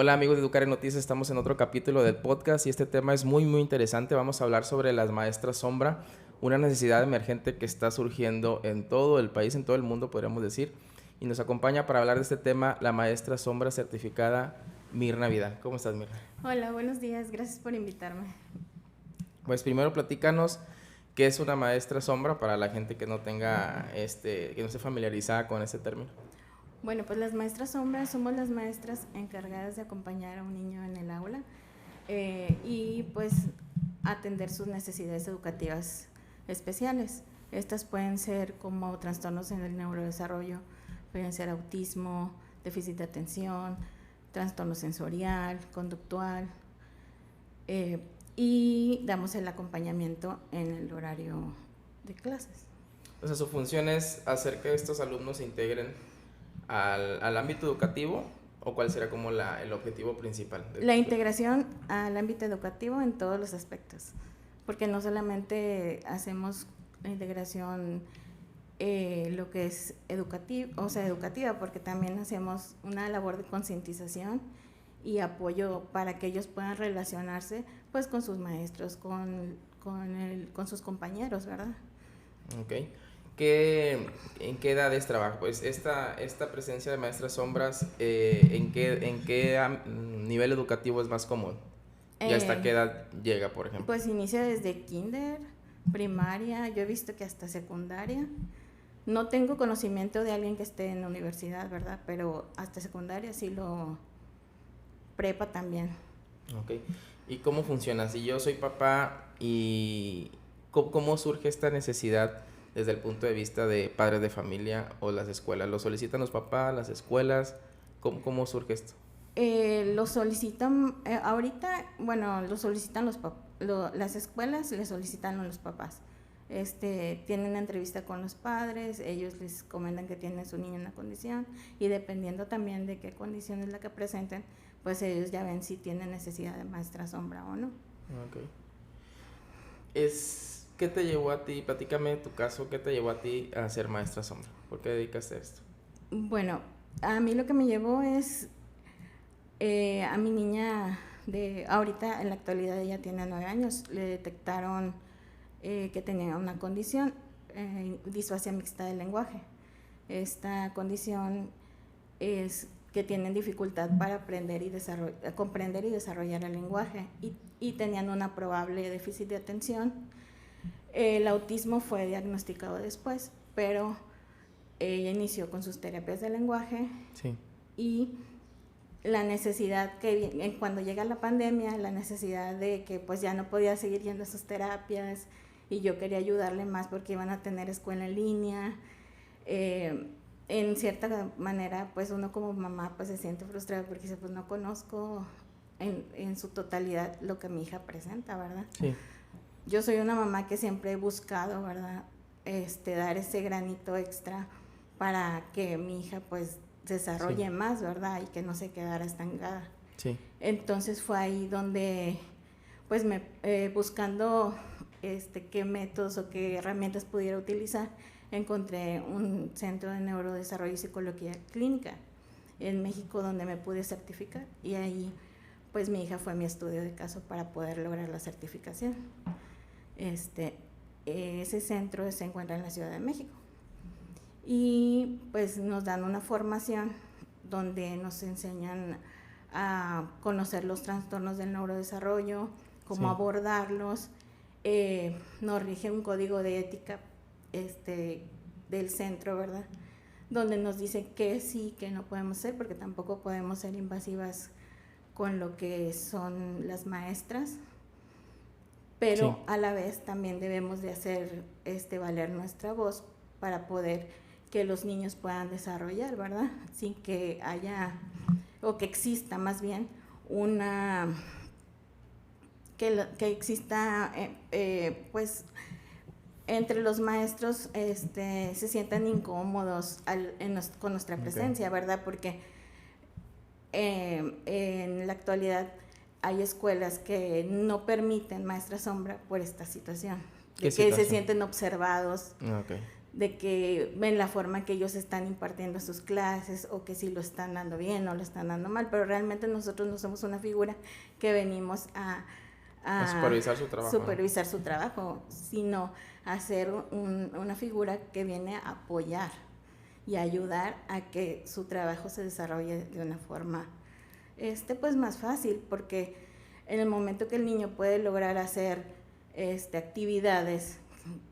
Hola amigos de Educar en Noticias, estamos en otro capítulo del podcast y este tema es muy interesante. Vamos a hablar sobre las maestras sombra, una necesidad emergente que está surgiendo en todo el país, en todo el mundo podríamos decir. Y nos acompaña para hablar de este tema la maestra sombra certificada Mirna Vidal. ¿Cómo estás, Mirna? Hola, buenos días, gracias por invitarme. Pues primero platícanos qué es una maestra sombra para la gente que no tenga, que no esté familiarizada con este término. Bueno, pues las maestras sombras somos las maestras encargadas de acompañar a un niño en el aula y pues atender sus necesidades educativas especiales. Estas pueden ser como trastornos en el neurodesarrollo, pueden ser autismo, déficit de atención, trastorno sensorial, conductual, y damos el acompañamiento en el horario de clases. O sea, su función es hacer que estos alumnos se integren al ámbito educativo, o cuál será como el objetivo principal. La integración al ámbito educativo en todos los aspectos, porque no solamente hacemos la integración lo que es educativa, porque también hacemos una labor de concientización y apoyo para que ellos puedan relacionarse pues con sus maestros, con sus compañeros, ¿verdad? Ok. ¿En qué edades trabaja? Pues esta presencia de maestras sombras, ¿en qué nivel educativo es más común? ¿Y hasta qué edad llega, por ejemplo? Pues inicia desde kinder, primaria, yo he visto que hasta secundaria. No tengo conocimiento de alguien que esté en la universidad, ¿verdad? Pero hasta secundaria sí lo... prepa también. Ok. ¿Y cómo funciona? Si yo soy papá y ¿cómo surge esta necesidad desde el punto de vista de padres de familia o las escuelas? ¿Lo solicitan los papás, las escuelas? ¿Cómo surge esto? Lo solicitan, ahorita, bueno, lo solicitan las escuelas, le solicitan a los papás. Tienen entrevista con los padres, ellos les comentan que tienen su niño en una condición y dependiendo también de qué condición es la que presenten, pues ellos ya ven si tienen necesidad de maestra sombra o no. Ok. ¿Qué te llevó a ti? Platícame tu caso, ¿qué te llevó a ti a ser maestra sombra? ¿Por qué dedicaste a esto? Bueno, a mí lo que me llevó es a mi niña ahorita en la actualidad ella tiene 9 años, le detectaron que tenía una condición, disfasia mixta del lenguaje. Esta condición es que tienen dificultad para aprender y comprender y desarrollar el lenguaje y tenían una probable déficit de atención. El autismo fue diagnosticado después, pero ella inició con sus terapias de lenguaje. Sí. Y la necesidad que cuando llega la pandemia, la necesidad de que pues ya no podía seguir yendo a sus terapias y yo quería ayudarle más porque iban a tener escuela en línea. En cierta manera pues uno como mamá pues se siente frustrado porque dice pues no conozco en su totalidad lo que mi hija presenta, ¿verdad? Sí. Yo soy una mamá que siempre he buscado, ¿verdad? Dar ese granito extra para que mi hija pues desarrolle Sí. más, ¿verdad? Y que no se quedara estancada. Sí. Entonces fue ahí donde, pues buscando qué métodos o qué herramientas pudiera utilizar, encontré un centro de neurodesarrollo y psicología clínica en México donde me pude certificar y ahí pues mi hija fue mi estudio de caso para poder lograr la certificación. Ese centro se encuentra en la Ciudad de México. Y pues nos dan una formación donde nos enseñan a conocer los trastornos del neurodesarrollo, cómo abordarlos, nos rige un código de ética del centro, ¿verdad? Donde nos dice qué sí, qué no podemos hacer, porque tampoco podemos ser invasivas con lo que son las maestras, pero a la vez también debemos de hacer valer nuestra voz para poder que los niños puedan desarrollar, ¿verdad? Sin que haya, o que exista más bien que exista, pues, entre los maestros se sientan incómodos con nuestra presencia, ¿verdad? Porque en la actualidad hay escuelas que no permiten maestra sombra por esta situación, de que se sienten observados. Okay. de que ven la forma que ellos están impartiendo sus clases o que si lo están dando bien o lo están dando mal, pero realmente nosotros no somos una figura que venimos a supervisar su trabajo, supervisar su trabajo, sino a ser una figura que viene a apoyar y ayudar a que su trabajo se desarrolle de una forma pues más fácil, porque en el momento que el niño puede lograr hacer actividades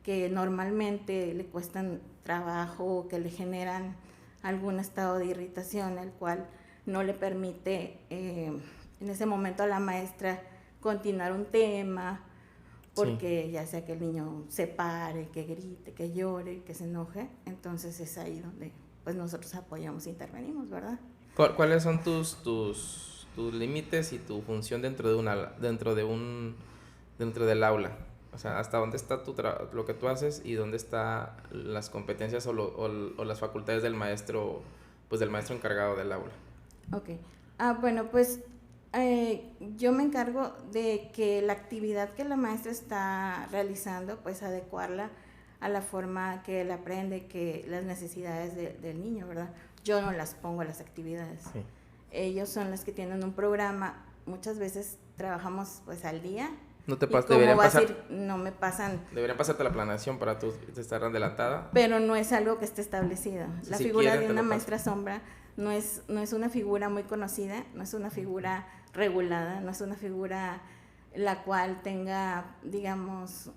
que normalmente le cuestan trabajo o que le generan algún estado de irritación, el cual no le permite en ese momento a la maestra continuar un tema, porque sí, ya sea que el niño se pare, que grite, que llore, que se enoje, entonces es ahí donde pues nosotros apoyamos e intervenimos, ¿verdad? ¿Cuáles son tus límites y tu función dentro del aula? O sea, ¿hasta dónde está lo que tú haces y dónde están las competencias o las facultades del maestro, pues del maestro encargado del aula? Ok. Bueno, pues yo me encargo de que la actividad que la maestra está realizando, pues adecuarla a la forma que él aprende, que las necesidades del niño, ¿verdad? Yo no las pongo a las actividades. Sí. Ellos son los que tienen un programa. Muchas veces trabajamos pues al día. No te no me pasan. Deberían pasarte la planeación para tú estar adelantada. Pero no es algo que esté establecido. La figura de una maestra sombra no es una figura muy conocida, no es una figura regulada, no es una figura la cual tenga, digamos,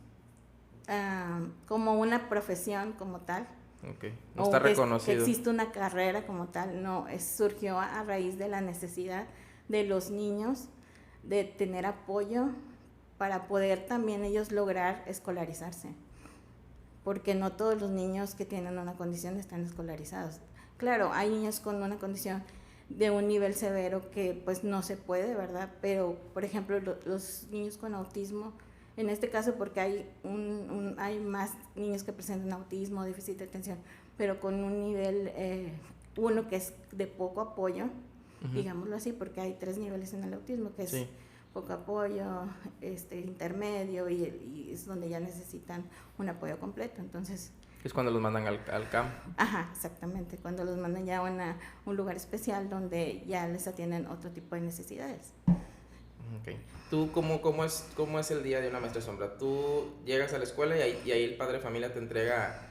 como una profesión como tal. Okay. No está reconocido. Que existe una carrera como tal, no, surgió a raíz de la necesidad de los niños de tener apoyo para poder también ellos lograr escolarizarse, porque no todos los niños que tienen una condición están escolarizados. Claro, hay niños con una condición de un nivel severo que pues no se puede, ¿verdad? Pero, por ejemplo, los niños con autismo, en este caso porque hay más niños que presentan autismo, déficit de atención, pero con un nivel, uno que es de poco apoyo, digámoslo así, porque hay 3 niveles en el autismo, que es sí, poco apoyo, intermedio y es donde ya necesitan un apoyo completo, entonces... Es cuando los mandan al CAM. Ajá, exactamente, cuando los mandan ya a un lugar especial donde ya les atienden otro tipo de necesidades. Okay. ¿Tú cómo es el día de una maestra sombra? ¿Tú llegas a la escuela y ahí el padre de familia te entrega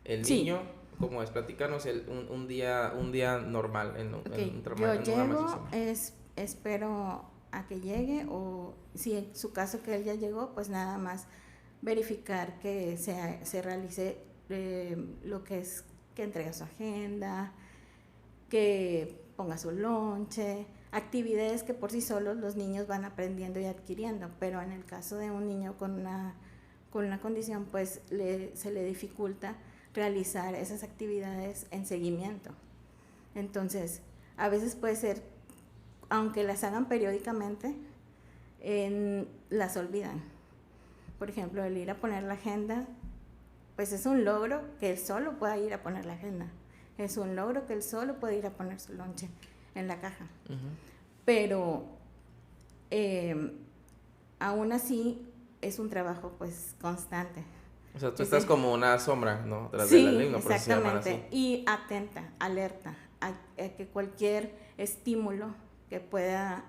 el niño? Sí. ¿Cómo es? Platícanos un día normal en una maestra sombra. Espero a que llegue, o si en su caso que él ya llegó, pues nada más verificar que se realice lo que es que entregue su agenda, que ponga su lonche, actividades que por sí solos los niños van aprendiendo y adquiriendo, pero en el caso de un niño con una condición, pues se le dificulta realizar esas actividades en seguimiento. Entonces, a veces puede ser, aunque las hagan periódicamente, las olvidan. Por ejemplo, el ir a poner la agenda, pues es un logro que él solo pueda ir a poner la agenda. Es un logro que él solo puede ir a poner su lonche en la caja. Pero aún así es un trabajo pues constante. O sea, tú estás como una sombra, ¿no? Tras sí, del alumno, exactamente. Y atenta, alerta a que cualquier estímulo que pueda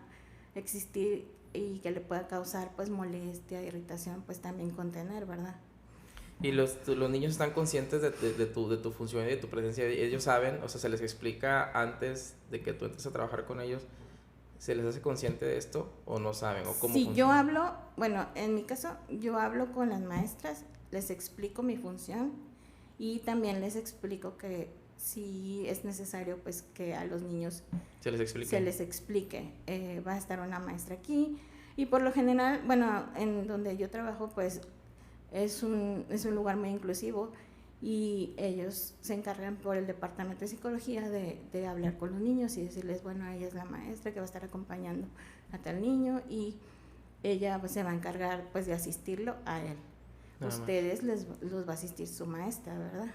existir y que le pueda causar pues molestia, irritación, pues también contener, ¿verdad? ¿Y los niños están conscientes de tu función y de tu presencia? ¿Ellos saben? O sea, ¿se les explica antes de que tú entres a trabajar con ellos? ¿Se les hace consciente de esto o no saben? ¿O cómo funciona? Yo hablo, bueno, en mi caso, yo hablo con las maestras, les explico mi función y también les explico que si es necesario, pues que a los niños se les explique. Va a estar una maestra aquí y por lo general, bueno, en donde yo trabajo, pues es un lugar muy inclusivo y ellos se encargan por el departamento de psicología de hablar con los niños y decirles, bueno, ella es la maestra que va a estar acompañando a tal niño y ella pues se va a encargar pues de asistirlo a él. Ustedes los va a asistir su maestra, ¿verdad?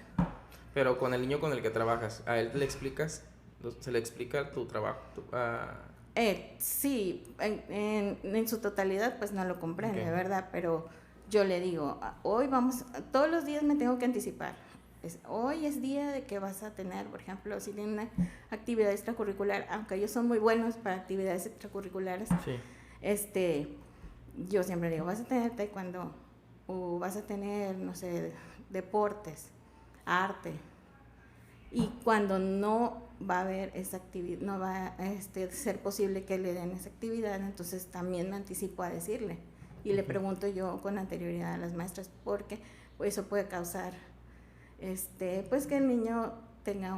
Pero con el niño con el que trabajas, ¿a él le explicas? ¿Se le explica tu trabajo? Sí, en su totalidad pues no lo comprende, okay, ¿verdad? Pero yo le digo, todos los días me tengo que anticipar. hoy es día de que vas a tener, por ejemplo, si tienen una actividad extracurricular, aunque ellos son muy buenos para actividades extracurriculares, sí. Yo siempre digo, vas a tener taekwondo, o vas a tener, no sé, deportes, arte, y cuando no va a haber esa actividad, no va a ser posible que le den esa actividad, entonces también me anticipo a decirle, y le pregunto yo con anterioridad a las maestras, porque pues, eso puede causar pues que el niño tenga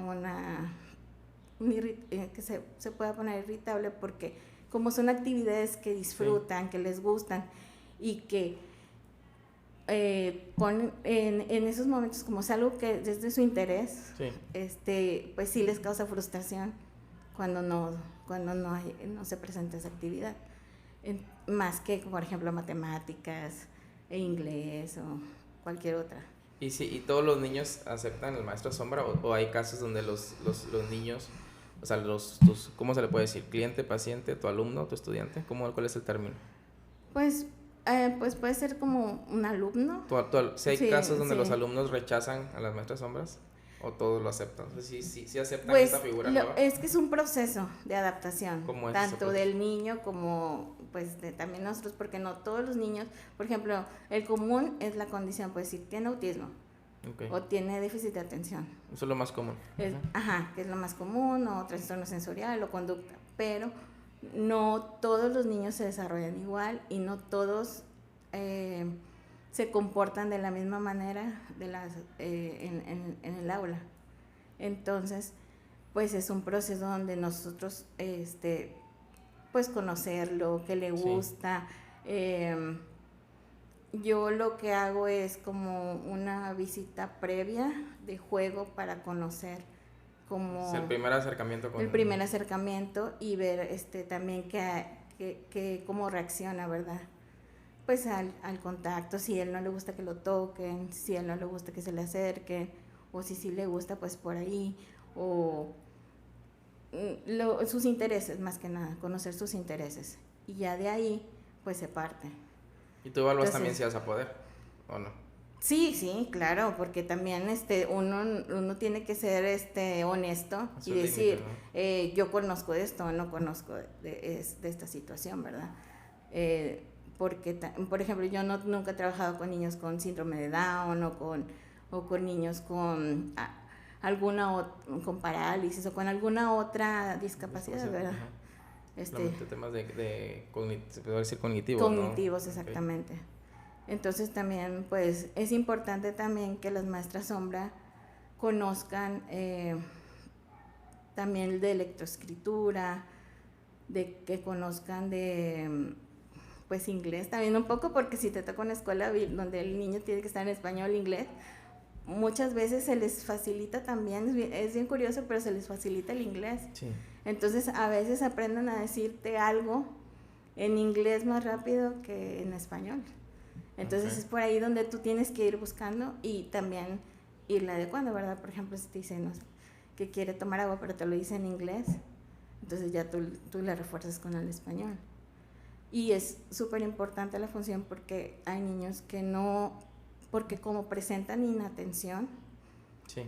que se pueda poner irritable, porque como son actividades que disfrutan, que les gustan, y que ponen en esos momentos como es algo que desde su interés, pues sí les causa frustración cuando no se presenta esa actividad, más que por ejemplo matemáticas, inglés o cualquier otra. ¿Y todos los niños aceptan el maestro sombra o hay casos donde los niños, o sea, ¿cómo se le puede decir? ¿Cliente, paciente, tu alumno, tu estudiante? ¿Cuál es el término? Pues puede ser como un alumno. ¿Si hay casos donde los alumnos rechazan a las maestras sombras o todos lo aceptan? O sea, ¿sí aceptan pues esta figura nueva? Es que es un proceso de adaptación, ¿Cómo es tanto del niño como pues también nosotros, porque no todos los niños, por ejemplo, el común es la condición, pues si tiene autismo, o tiene déficit de atención. Eso es lo más común. Que es lo más común, o trastorno sensorial o conducta, pero no todos los niños se desarrollan igual y no todos se comportan de la misma manera en el aula. Entonces, pues es un proceso donde nosotros, pues conocerlo, qué le gusta. Yo lo que hago es como una visita previa de juego para conocer como... el primer acercamiento con el primer acercamiento y ver también cómo reacciona, ¿verdad? Pues al contacto, si a él no le gusta que lo toquen, si a él no le gusta que se le acerquen, o si sí le gusta, pues por ahí, o sus intereses, más que nada, conocer sus intereses. Y ya de ahí, pues se parte. ¿Y tú evalúas también si vas a poder o no? Sí, claro, porque también uno tiene que ser honesto y decir, límite, ¿no? Yo conozco esto o no conozco de esta situación, ¿verdad? Porque, por ejemplo, yo nunca he trabajado con niños con síndrome de Down o con niños con con parálisis o con alguna otra discapacidad, ¿verdad? Temas se puede decir cognitivos, cognitivos, ¿no? Exactamente. Okay. Entonces también pues es importante también que las maestras sombra conozcan también de electroescritura, de que conozcan de pues inglés también un poco, porque si te toca una escuela donde el niño tiene que estar en español, inglés, muchas veces se les facilita también, es bien curioso, pero se les facilita el inglés. Sí. Entonces a veces aprenden a decirte algo en inglés más rápido que en español. Entonces es por ahí donde tú tienes que ir buscando y también irle adecuando, ¿verdad? Por ejemplo, si te dicen que quiere tomar agua pero te lo dice en inglés, entonces ya tú le refuerzas con el español. Y es súper importante la función porque hay niños que no, porque como presentan inatención, sí.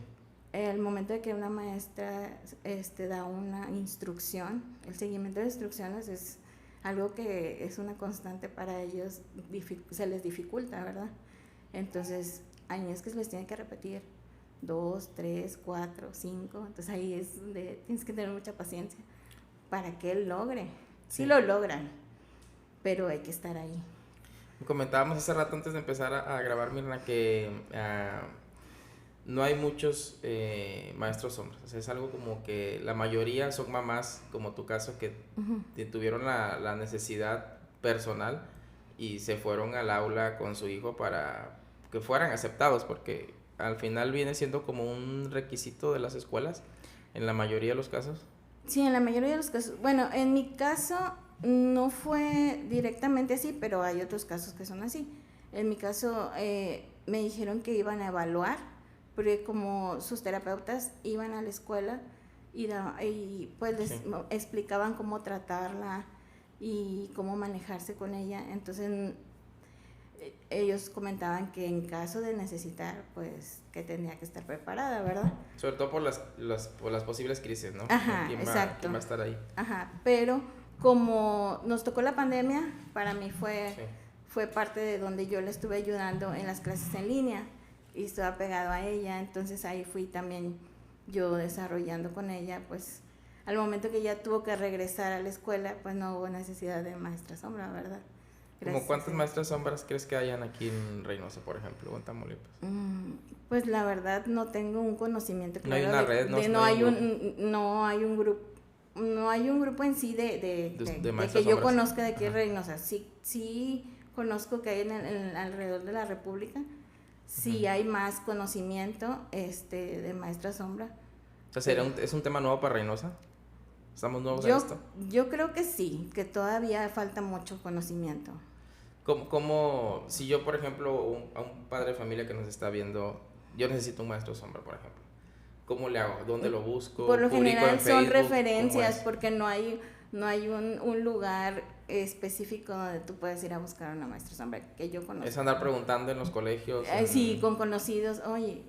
El momento de que una maestra da una instrucción, el seguimiento de instrucciones es algo que es una constante para ellos, se les dificulta, ¿verdad? Entonces hay niños que se les tiene que repetir 2, 3, 4, 5, entonces ahí es donde tienes que tener mucha paciencia para que él logre. Sí lo logran, pero hay que estar ahí. Comentábamos hace rato antes de empezar a grabar, Mirna, que no hay muchos maestros hombres. O sea, es algo como que la mayoría son mamás, como tu caso, que tuvieron la necesidad personal y se fueron al aula con su hijo para que fueran aceptados, porque al final viene siendo como un requisito de las escuelas, en la mayoría de los casos. Sí, en la mayoría de los casos. Bueno, en mi caso no fue directamente así, pero hay otros casos que son así. En mi caso me dijeron que iban a evaluar, porque como sus terapeutas iban a la escuela y pues les explicaban cómo tratarla y cómo manejarse con ella. Entonces ellos comentaban que en caso de necesitar, pues que tenía que estar preparada, ¿verdad? Sobre todo por las posibles crisis, ¿no? Ajá, exacto. ¿Quién va a estar ahí? Ajá, pero como nos tocó la pandemia, para mí fue parte de donde yo le estuve ayudando en las clases en línea y estaba pegado a ella, entonces ahí fui también yo desarrollando con ella, pues al momento que ella tuvo que regresar a la escuela, pues no hubo necesidad de maestra sombra, ¿verdad? ¿Cómo cuántas maestras sombras crees que hayan aquí en Reynosa, por ejemplo, o en Tamaulipas? Pues la verdad no tengo un conocimiento claro. No hay una red, no hay un grupo. No hay un grupo en sí de que yo conozca de aquí en Reynosa. Sí conozco que hay en alrededor de la República. Sí hay más conocimiento de maestra sombra. O sea, ¿es un tema nuevo para Reynosa? ¿Estamos nuevos en esto? Yo creo que sí, que todavía falta mucho conocimiento. ¿Cómo si yo, por ejemplo, a un padre de familia que nos está viendo, yo necesito un maestro sombra, por ejemplo? ¿Cómo le hago? ¿Dónde lo busco? Por lo general son referencias porque no hay un lugar específico donde tú puedes ir a buscar una maestra sombra que yo conozco. Es andar preguntando en los colegios. Sí, con conocidos, oye,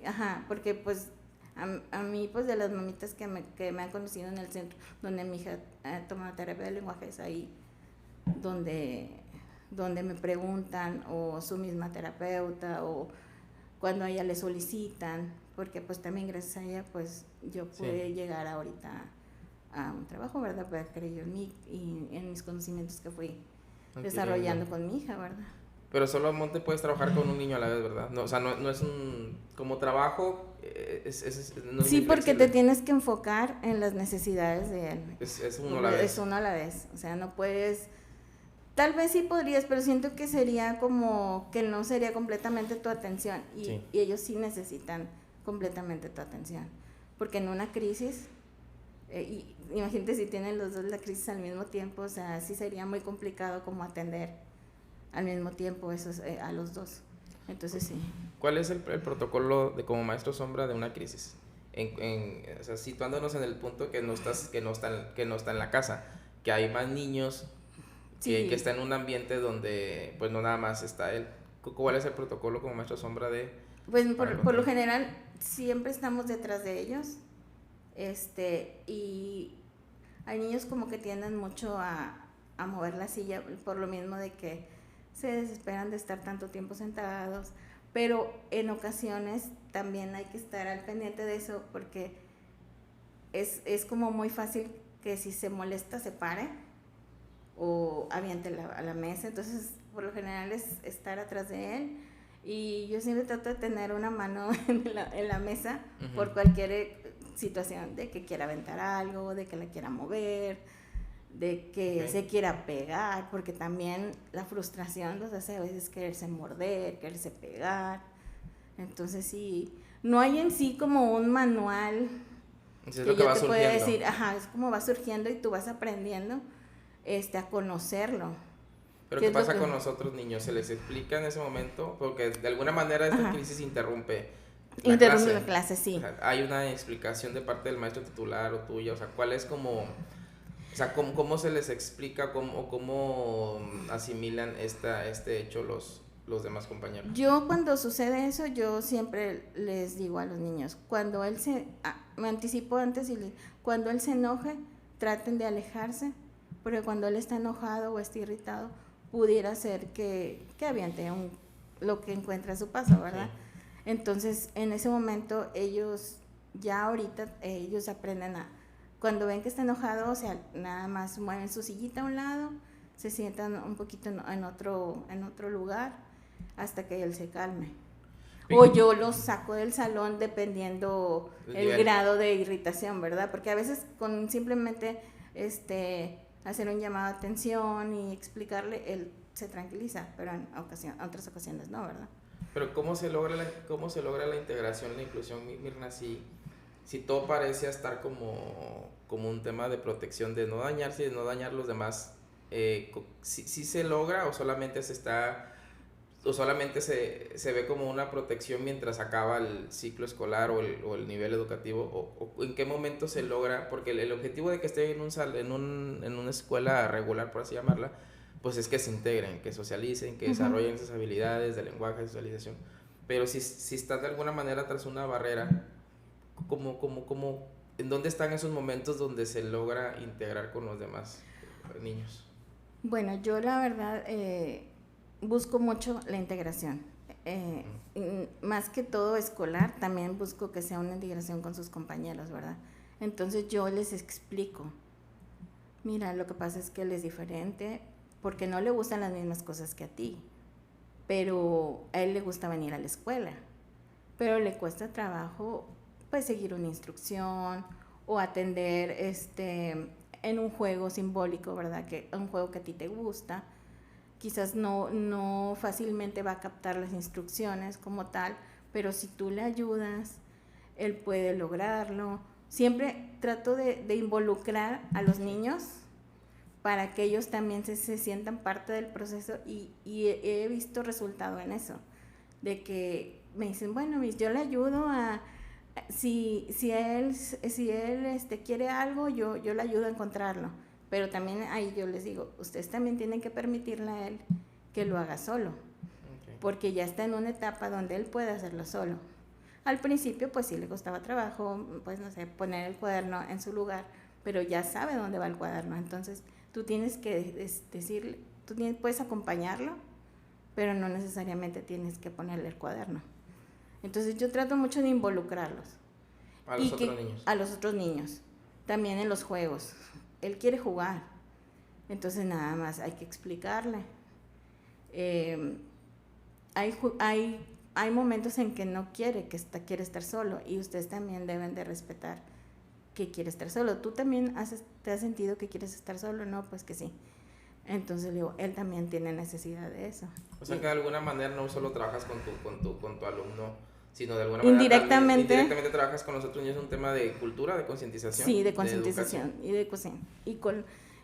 porque pues a mí pues de las mamitas que me han conocido en el centro donde mi hija toma terapia de lenguaje, es ahí donde me preguntan, o su misma terapeuta, o cuando a ella le solicitan, porque pues también gracias a ella pues yo pude llegar ahorita a un trabajo, ¿verdad? Para creer en mí y en mis conocimientos que fui desarrollando con mi hija, ¿verdad? Pero solo Monte puedes trabajar con un niño a la vez, ¿verdad? No, o sea, no es un... Como trabajo... no es sí, porque te tienes que enfocar en las necesidades de él. Es uno a la vez. Es uno a la vez. O sea, no puedes... Tal vez sí podrías, pero siento que sería como... que no sería completamente tu atención. Y ellos sí necesitan completamente tu atención. Porque en una crisis... imagínate si tienen los dos la crisis al mismo tiempo. O sea, sí sería muy complicado como atender al mismo tiempo esos, a los dos. Entonces sí. ¿Cuál es el protocolo de como maestro sombra de una crisis? O sea, situándonos en el punto que no está en la casa, que hay más niños, que está en un ambiente donde pues no nada más está él. ¿Cuál es el protocolo como maestro sombra de...? Pues por lo general siempre estamos detrás de ellos, y hay niños como que tienden mucho a mover la silla por lo mismo de que se desesperan de estar tanto tiempo sentados, pero en ocasiones también hay que estar al pendiente de eso, porque es como muy fácil que si se molesta se pare o aviente a la mesa. Entonces por lo general es estar atrás de él, y yo siempre trato de tener una mano en la mesa por cualquier situación, de que quiera aventar algo, de que la quiera mover, de que se quiera pegar, porque también la frustración los hace a veces quererse morder, quererse pegar. Entonces sí, no hay en sí como un manual que yo te pueda decir, es como va surgiendo y tú vas aprendiendo a conocerlo. ¿Pero qué pasa con los otros niños? ¿Se les explica en ese momento? Porque de alguna manera esta crisis interrumpe la clase, sí. O sea, ¿hay una explicación de parte del maestro titular o tuya? O sea, ¿cuál es como... O sea, ¿cómo se les explica cómo asimilan este hecho los demás compañeros? Yo cuando sucede eso, yo siempre les digo a los niños, cuando él me anticipo antes y cuando él se enoje, traten de alejarse, porque cuando él está enojado o está irritado, pudiera ser que aviente lo que encuentra a su paso, ¿verdad? Sí. Entonces, en ese momento, ellos aprenden cuando ven que está enojado, o sea, nada más mueven su sillita a un lado, se sientan un poquito en otro lugar hasta que él se calme. O yo los saco del salón dependiendo el grado de irritación, ¿verdad? Porque a veces con simplemente hacer un llamado de atención y explicarle, él se tranquiliza, pero en otras ocasiones no, ¿verdad? Pero ¿cómo se logra la integración, la inclusión, Mirna, si todo parece estar como un tema de protección, de no dañarse y de no dañar los demás? ¿Sí se logra o solamente se ve como una protección mientras acaba el ciclo escolar o el nivel educativo? ¿O en qué momento se logra? Porque el objetivo de que esté en una escuela regular, por así llamarla, pues es que se integren, que socialicen, que desarrollen esas habilidades de lenguaje, de socialización. Pero si están de alguna manera tras una barrera, ¿en dónde están esos momentos donde se logra integrar con los demás niños? Bueno, yo la verdad busco mucho la integración. Más que todo escolar, también busco que sea una integración con sus compañeros, ¿verdad? Entonces yo les explico, mira, lo que pasa es que él es diferente porque no le gustan las mismas cosas que a ti, pero a él le gusta venir a la escuela, pero le cuesta trabajo pues seguir una instrucción o atender en un juego simbólico, ¿verdad? Que un juego que a ti te gusta, quizás no fácilmente va a captar las instrucciones como tal, pero si tú le ayudas, él puede lograrlo. Siempre trato de involucrar a los niños para que ellos también se sientan parte del proceso y he visto resultado en eso, de que me dicen, bueno, yo le ayudo a, si él quiere algo, yo le ayudo a encontrarlo, pero también ahí yo les digo, ustedes también tienen que permitirle a él que lo haga solo, porque ya está en una etapa donde él puede hacerlo solo. Al principio pues sí le costaba trabajo, pues no sé, poner el cuaderno en su lugar, pero ya sabe dónde va el cuaderno, entonces tú tienes que decirle, puedes acompañarlo, pero no necesariamente tienes que ponerle el cuaderno. Entonces yo trato mucho de involucrarlos. A los otros niños. A los otros niños, también en los juegos. Él quiere jugar, entonces nada más hay que explicarle. Hay momentos en que no quiere, quiere estar solo, y ustedes también deben de respetar que quiere estar solo. ¿Tú también te has sentido que quieres estar solo? No, pues que sí. Entonces digo, él también tiene necesidad de eso. O sea que de alguna manera no solo trabajas con tu alumno, sino de alguna manera indirectamente trabajas con los otros niños. Es un tema de cultura, de concientización. Sí, de concientización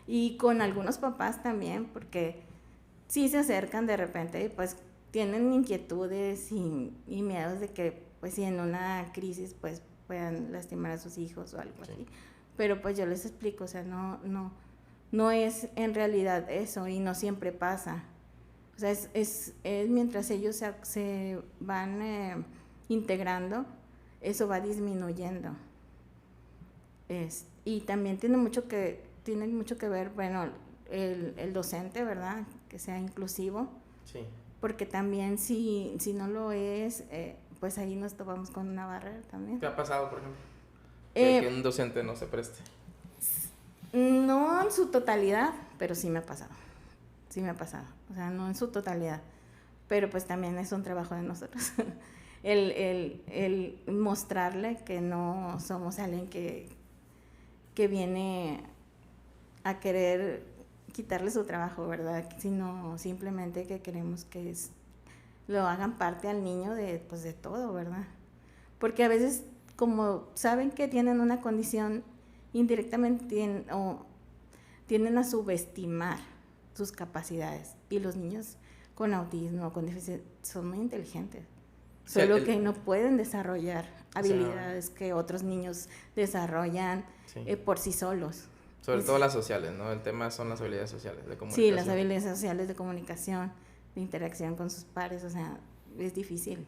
y con algunos papás también, porque sí se acercan de repente y pues tienen inquietudes y miedos de que pues si en una crisis pues puedan lastimar a sus hijos o algo así. Pero pues yo les explico, o sea, no es en realidad eso y no siempre pasa. O sea, es mientras ellos se van integrando, eso va disminuyendo. Y también tiene mucho que ver, bueno, el docente, ¿verdad? Que sea inclusivo. Sí. Porque también si no lo es, pues ahí nos topamos con una barrera también. ¿Qué ha pasado, por ejemplo? Que un docente no se preste. No en su totalidad, pero sí me ha pasado. O sea, no en su totalidad. Pero pues también es un trabajo de nosotros. el mostrarle que no somos alguien que viene a querer quitarle su trabajo, ¿verdad? Sino simplemente que queremos que lo hagan parte al niño de todo, ¿verdad? Porque a veces, como saben que tienen una condición, indirectamente tienden a subestimar sus capacidades. Y los niños con autismo, con déficit, son muy inteligentes. Solo que no pueden desarrollar habilidades que otros niños desarrollan por sí solos. Sobre todo las sociales, ¿no? El tema son las habilidades sociales de comunicación. Sí, las habilidades sociales de comunicación, de interacción con sus pares, o sea, es difícil.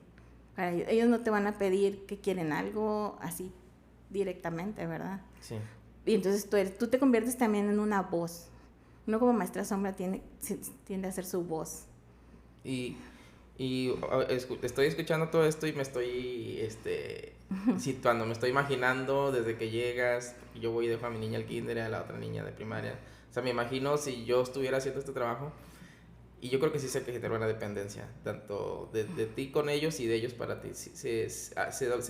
Para ellos no te van a pedir que quieren algo así directamente, ¿verdad? Sí. Y entonces tú te conviertes también en una voz. Uno como maestra sombra tiende a ser su voz. Y estoy escuchando todo esto y me estoy situando, me estoy imaginando desde que llegas, yo voy y dejo a mi niña al kinder, a la otra niña de primaria. O sea, me imagino si yo estuviera haciendo este trabajo, y yo creo que sí se genera una dependencia, tanto de ti con ellos y de ellos para ti. Se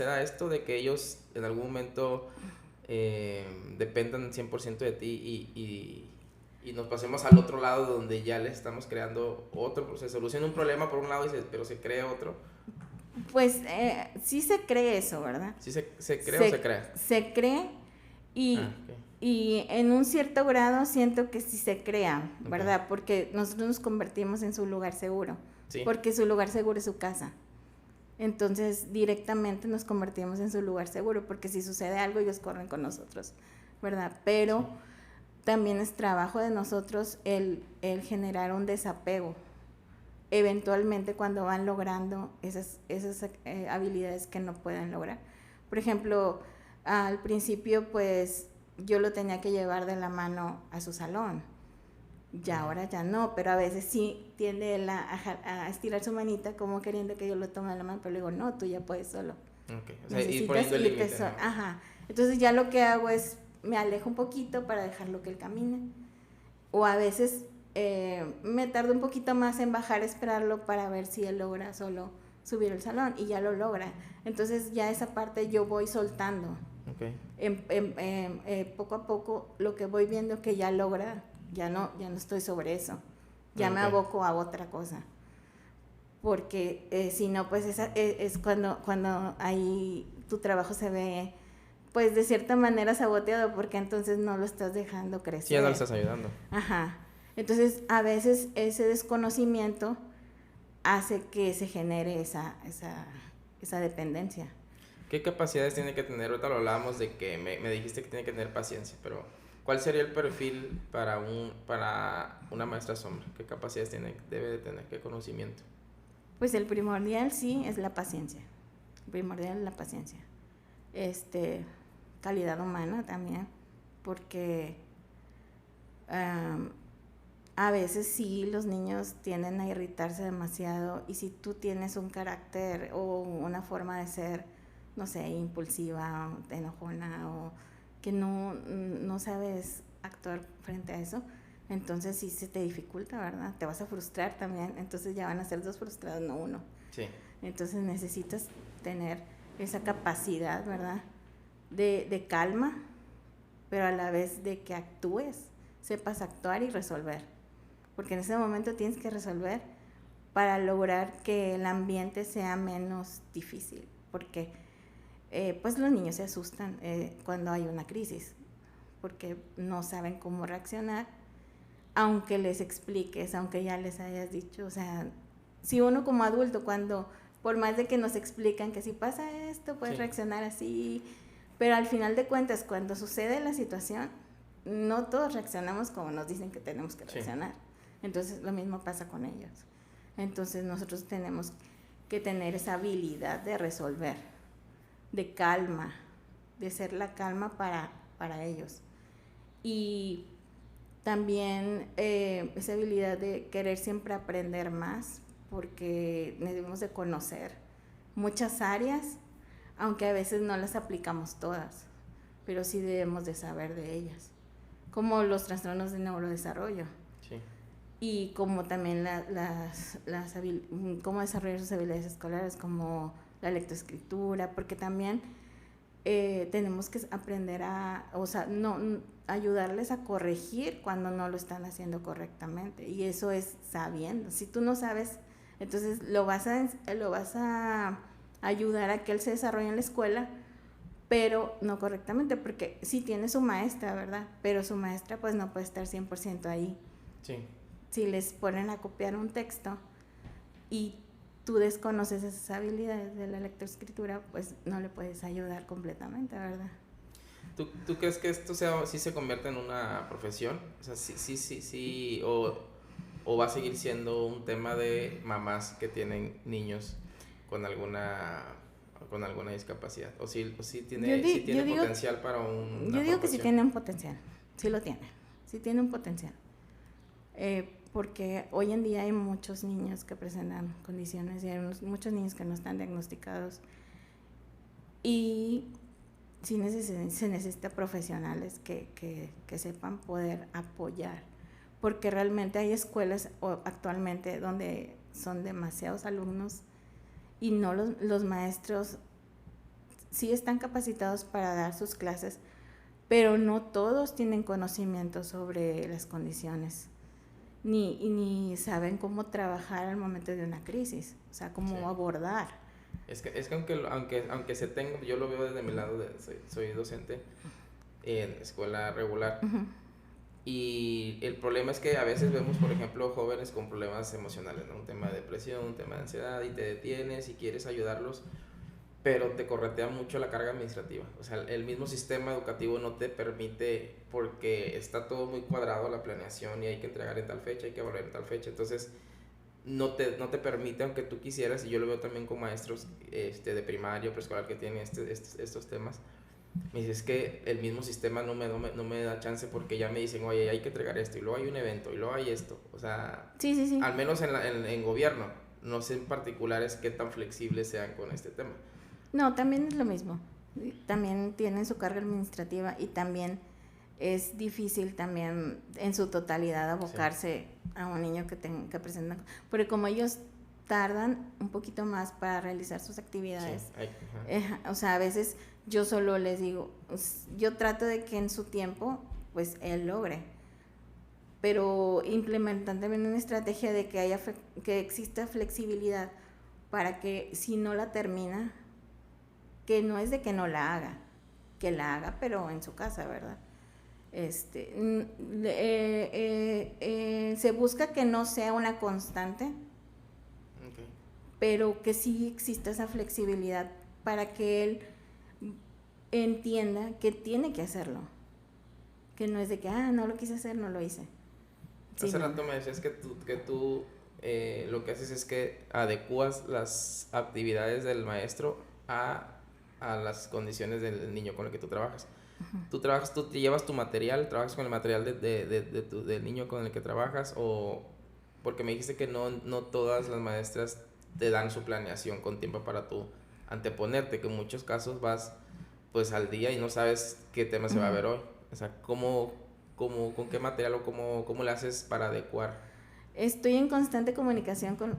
da esto de que ellos en algún momento dependan 100% de ti y nos pasemos al otro lado donde ya les estamos creando otro, se soluciona un problema por un lado, pero se crea otro. Pues sí se cree eso, ¿verdad? ¿Sí se cree o se crea? Se cree y en un cierto grado siento que sí se crea, ¿verdad? Okay. Porque nosotros nos convertimos en su lugar seguro, porque su lugar seguro es su casa. Entonces directamente nos convertimos en su lugar seguro, porque si sucede algo ellos corren con nosotros, ¿verdad? Pero también es trabajo de nosotros el generar un desapego. Eventualmente cuando van logrando esas habilidades que no pueden lograr. Por ejemplo, al principio pues yo lo tenía que llevar de la mano a su salón. Ya ahora ya no, pero a veces sí tiende él a estirar su manita como queriendo que yo lo tome de la mano, pero le digo, no, tú ya puedes solo. Okay. O sea, ir poniendo el límite, ¿no? Ajá. Entonces ya lo que hago es, me alejo un poquito para dejarlo que él camine. O a veces me tardo un poquito más en bajar a esperarlo para ver si él logra solo subir el salón, y ya lo logra. Entonces ya esa parte yo voy soltando. Okay. Poco a poco lo que voy viendo que ya logra, ya no estoy sobre eso, ya me aboco a otra cosa, porque si no pues es cuando ahí tu trabajo se ve pues de cierta manera saboteado, porque entonces no lo estás dejando crecer. Sí, ya no lo estás ayudando. Ajá. Entonces a veces ese desconocimiento hace que se genere esa dependencia. ¿Qué capacidades tiene que tener? Ahorita lo hablábamos de que me dijiste que tiene que tener paciencia, pero ¿cuál sería el perfil para una maestra sombra? ¿Qué capacidades debe de tener? ¿Qué conocimiento? Pues el primordial sí es la paciencia. El primordial es la paciencia. Calidad humana también, porque a veces sí los niños tienden a irritarse demasiado, y si tú tienes un carácter o una forma de ser, no sé, impulsiva, enojona, o que no sabes actuar frente a eso, entonces sí se te dificulta, ¿verdad? Te vas a frustrar también, entonces ya van a ser dos frustrados, no uno. Sí. Entonces necesitas tener esa capacidad, ¿verdad? De calma, pero a la vez de que actúes, sepas actuar y resolver. Porque en ese momento tienes que resolver para lograr que el ambiente sea menos difícil. Porque pues los niños se asustan cuando hay una crisis, porque no saben cómo reaccionar, aunque les expliques, aunque ya les hayas dicho. O sea, si uno como adulto, por más de que nos explican que si pasa esto, puedes reaccionar así, pero al final de cuentas, cuando sucede la situación, no todos reaccionamos como nos dicen que tenemos que reaccionar. Sí. Entonces lo mismo pasa con ellos. Entonces nosotros tenemos que tener esa habilidad de resolver, de calma, de ser la calma para ellos. Y también esa habilidad de querer siempre aprender más, porque debemos de conocer muchas áreas, aunque a veces no las aplicamos todas, pero sí debemos de saber de ellas, como los trastornos de neurodesarrollo. Sí. Y como también cómo desarrollar sus habilidades escolares, como la lectoescritura, porque también tenemos que aprender ayudarles a corregir cuando no lo están haciendo correctamente, y eso es sabiendo. Si tú no sabes, entonces lo vas a ayudar a que él se desarrolle en la escuela, pero no correctamente, porque sí tiene su maestra, ¿verdad? Pero su maestra pues no puede estar 100% ahí. Sí. Si les ponen a copiar un texto y tú desconoces esas habilidades de la lectoescritura, pues no le puedes ayudar completamente, ¿verdad? ¿Tú crees que esto sí se convierte en una profesión? O sea, sí, o va a seguir siendo un tema de mamás que tienen niños con alguna discapacidad, o sí tiene potencial para una profesión. Yo digo que sí tiene un potencial, sí tiene un potencial, porque hoy en día hay muchos niños que presentan condiciones, y hay muchos niños que no están diagnosticados, y sí se necesita profesionales que sepan poder apoyar, porque realmente hay escuelas actualmente donde son demasiados alumnos, y no los maestros sí están capacitados para dar sus clases, pero no todos tienen conocimiento sobre las condiciones, ni saben cómo trabajar al momento de una crisis, o sea, cómo abordar. Es que aunque se tenga, yo lo veo desde mi lado, soy docente en escuela regular. Uh-huh. Y el problema es que a veces vemos, por ejemplo, jóvenes con problemas emocionales, ¿no? Un tema de depresión, un tema de ansiedad, y te detienes y quieres ayudarlos, pero te corretea mucho la carga administrativa. O sea, el mismo sistema educativo no te permite, porque está todo muy cuadrado la planeación y hay que entregar en tal fecha, hay que evaluar en tal fecha. Entonces, no te permite, aunque tú quisieras, y yo lo veo también con maestros de primaria o preescolar que tienen estos temas. Me dice, es que el mismo sistema no me da chance porque ya me dicen, oye, hay que entregar esto, y luego hay un evento, y luego hay esto. O sea, Sí. al menos en gobierno, no sé en particulares qué tan flexibles sean con este tema. No, también es lo mismo. También tienen su carga administrativa y también es difícil también en su totalidad abocarse a un niño que presenta. Porque como ellos tardan un poquito más para realizar sus actividades, o sea, a veces yo solo les digo, yo trato de que en su tiempo, pues él logre. Pero implementan también una estrategia de que exista flexibilidad para que si no la termina, que no es de que no la haga, que la haga, pero en su casa, ¿verdad? Se busca que no sea una constante, pero que sí exista esa flexibilidad para que él entienda que tiene que hacerlo, que no es de que, no lo quise hacer, no lo hice. Hace rato me decías que tú lo que haces es que adecuas las actividades del maestro a las condiciones del niño con el que tú trabajas. Uh-huh. Tú te llevas tu material, trabajas con el material del niño con el que trabajas, o porque me dijiste que no todas las maestras te dan su planeación con tiempo para tú anteponerte, que en muchos casos vas pues al día y no sabes qué tema se va a ver hoy. O sea, ¿con qué material o cómo le haces para adecuar? Estoy en constante comunicación con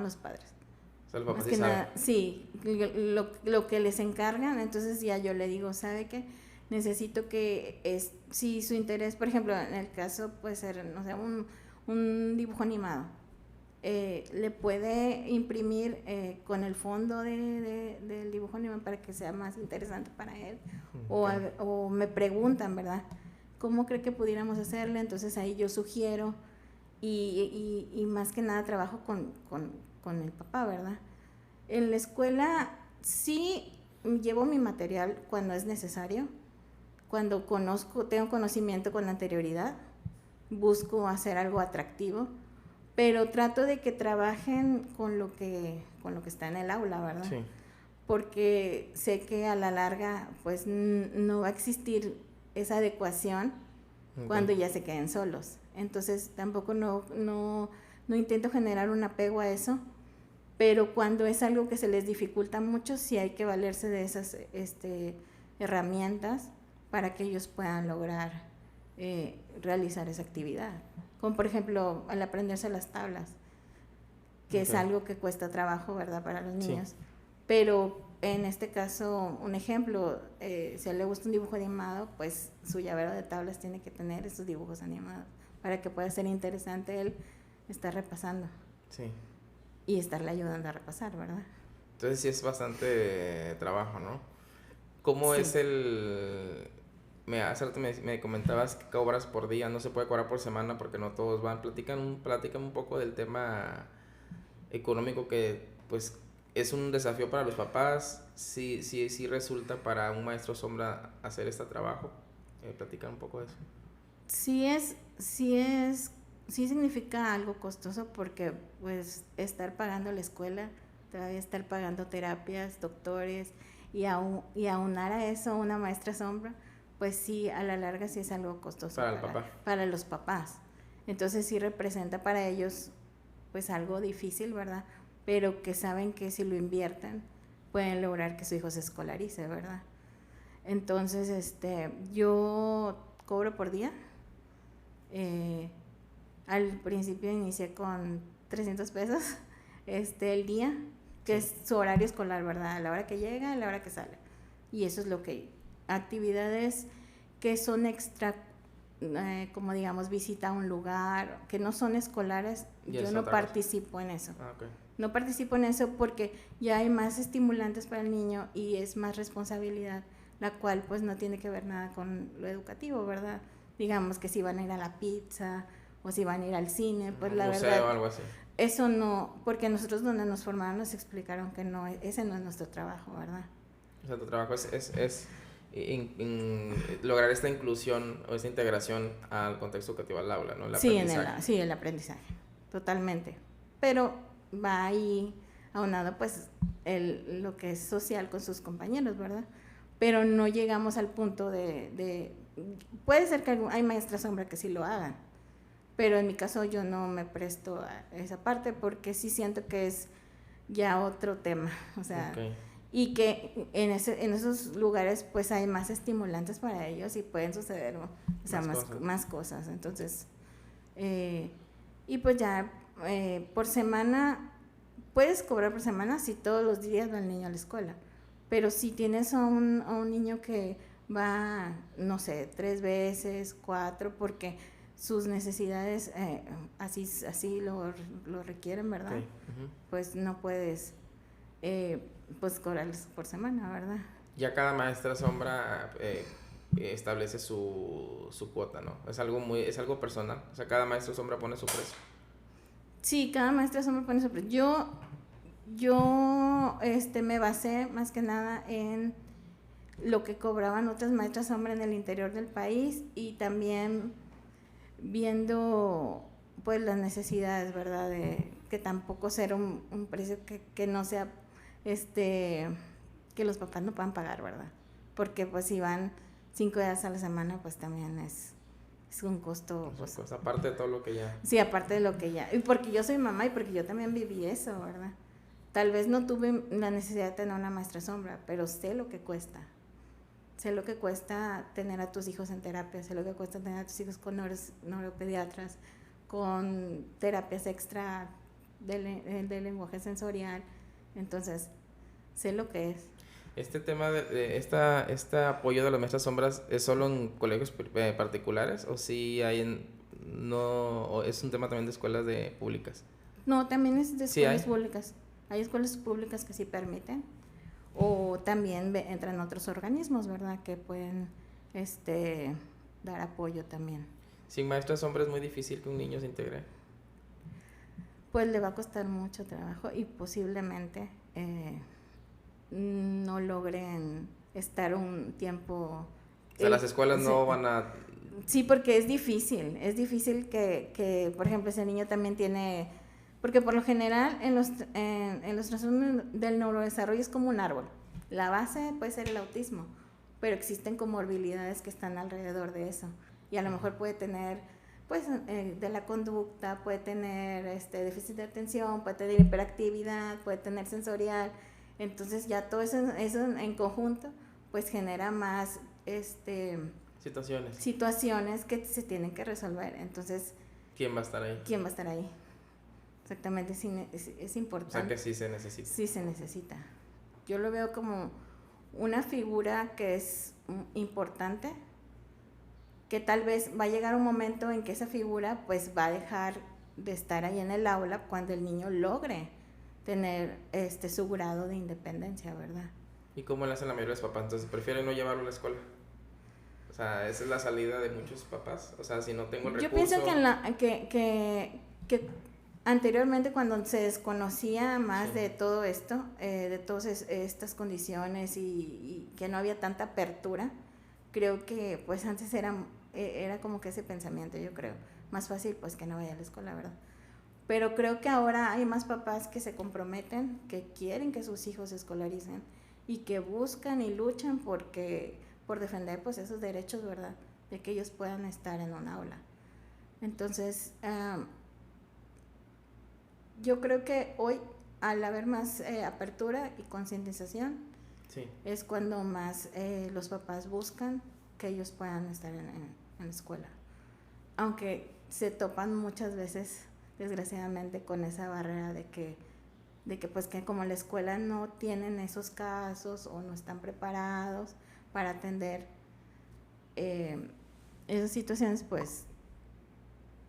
los padres. O sea, el papá sí sabe. Sí, lo que les encargan, entonces ya yo le digo, ¿sabe qué? Necesito que, si su interés, por ejemplo, en el caso puede ser, no sé, un dibujo animado, le puede imprimir con el fondo del dibujo animado para que sea más interesante para él, okay. o me preguntan, ¿verdad? ¿Cómo cree que pudiéramos hacerle? Entonces ahí yo sugiero y más que nada trabajo con el papá, ¿verdad? En la escuela sí llevo mi material cuando es necesario, cuando tengo conocimiento con anterioridad, busco hacer algo atractivo, pero trato de que trabajen con lo que está en el aula, ¿verdad? Sí. Porque sé que a la larga pues no va a existir esa adecuación, okay, cuando ya se queden solos. Entonces tampoco no intento generar un apego a eso, pero cuando es algo que se les dificulta mucho, sí hay que valerse de esas herramientas para que ellos puedan lograr realizar esa actividad. Como por ejemplo, al aprenderse las tablas, que okay, es algo que cuesta trabajo, ¿verdad?, para los niños. Sí. Pero en este caso, un ejemplo, si a él le gusta un dibujo animado, pues su llavero de tablas tiene que tener esos dibujos animados para que pueda ser interesante él estar repasando. Sí. Y estarle ayudando a repasar, ¿verdad? Entonces sí es bastante trabajo, ¿no? ¿Cómo sí es hace rato me comentabas que cobras por día, no se puede cobrar por semana porque no todos van. Platícame un poco del tema económico, que pues es un desafío para los papás. Sí resulta para un maestro sombra hacer este trabajo. Platícame un poco de eso. Sí significa algo costoso, porque pues estar pagando la escuela, todavía estar pagando terapias, doctores, y aunar a eso una maestra sombra, pues sí, a la larga sí es algo costoso para los papás. Entonces sí representa para ellos pues algo difícil, ¿verdad? Pero que saben que si lo invierten pueden lograr que su hijo se escolarice, ¿verdad? Entonces yo cobro por día. Al principio inicié con 300 pesos el día, que sí es su horario escolar, ¿verdad? A la hora que llega, a la hora que sale. Y eso es lo que... Actividades que son extra, como digamos, visita a un lugar, que no son escolares, yo no participo en eso. Okay. No participo en eso porque ya hay más estimulantes para el niño y es más responsabilidad, la cual pues no tiene que ver nada con lo educativo, ¿verdad? Digamos que si van a ir a la pizza o si van a ir al cine, pues la verdad... o algo así. eso no, porque nosotros donde nos formaron nos explicaron que no, ese no es nuestro trabajo, ¿verdad? O sea, tu trabajo es lograr esta inclusión o esta integración al contexto educativo, al aula, ¿no? El aprendizaje. Sí, el aprendizaje, totalmente. Pero va ahí aunado pues lo que es social con sus compañeros, ¿verdad? Pero no llegamos al punto puede ser que hay maestras sombra que sí lo hagan, pero en mi caso yo no me presto a esa parte porque sí siento que es ya otro tema, o sea, okay. Y que en esos lugares pues hay más estimulantes para ellos y pueden suceder, o sea, más cosas. Entonces, y pues ya por semana, puedes cobrar por semana si todos los días va el niño a la escuela, pero si tienes a un niño que va, no sé, 3 veces, 4, porque sus necesidades así lo requieren, ¿verdad? Okay. Uh-huh. Pues no puedes pues cobrarles por semana, ¿verdad? Ya cada maestra sombra establece su cuota, ¿no? Es algo personal, o sea, cada maestra sombra pone su precio. Sí, cada maestra sombra pone su precio. Yo me basé más que nada en lo que cobraban otras maestras sombra en el interior del país y también viendo pues las necesidades, ¿verdad? De que tampoco sea un precio que no sea que los papás no puedan pagar, ¿verdad? Porque pues si van 5 días a la semana pues también es un costo pues, aparte de todo lo que ya. Sí, aparte de lo que ya. Y porque yo soy mamá y porque yo también viví eso, ¿verdad? Tal vez no tuve la necesidad de tener una maestra sombra, pero sé lo que cuesta. Sé lo que cuesta tener a tus hijos en terapia, sé lo que cuesta tener a tus hijos con neuropediatras, con terapias extra de lenguaje sensorial. Entonces, sé lo que es. Este tema de este apoyo de las maestras sombras, ¿es solo en colegios particulares o sí hay o es un tema también de escuelas públicas? No, también es de escuelas públicas. Hay escuelas públicas que sí permiten. O también entran otros organismos, ¿verdad? Que pueden dar apoyo también. ¿Sin maestras sombra es muy difícil que un niño se integre? Pues le va a costar mucho trabajo y posiblemente no logren estar un tiempo... O sea, las escuelas no van a... Sí, porque es difícil que, por ejemplo, ese niño también tiene... Porque por lo general en los trastornos del neurodesarrollo es como un árbol. La base puede ser el autismo, pero existen comorbilidades que están alrededor de eso. Y a lo mejor puede tener, pues, de la conducta, puede tener déficit de atención, puede tener hiperactividad, puede tener sensorial. Entonces ya todo eso en conjunto, pues genera más situaciones que se tienen que resolver. Entonces, ¿quién va a estar ahí? ¿Quién va a estar ahí? Exactamente, sí, es importante. O sea que sí se necesita. Sí se necesita. Yo lo veo como una figura que es importante, que tal vez va a llegar un momento en que esa figura pues va a dejar de estar ahí en el aula cuando el niño logre tener su grado de independencia, ¿verdad? ¿Y cómo le hacen la mayoría de los papás? Entonces, ¿prefieren no llevarlo a la escuela? O sea, esa es la salida de muchos papás. O sea, si no tengo el recurso... Yo pienso que anteriormente, cuando se desconocía más de todo esto, de todas estas condiciones y que no había tanta apertura, creo que pues antes era como que ese pensamiento, yo creo, más fácil pues que no vaya a la escuela, ¿verdad? Pero creo que ahora hay más papás que se comprometen, que quieren que sus hijos se escolaricen y que buscan y luchan por defender pues esos derechos, ¿verdad? De que ellos puedan estar en un aula. Entonces, yo creo que hoy, al haber más apertura y concientización, sí, es cuando más los papás buscan que ellos puedan estar en la escuela. Aunque se topan muchas veces, desgraciadamente, con esa barrera de que pues que como la escuela no tienen esos casos o no están preparados para atender esas situaciones, pues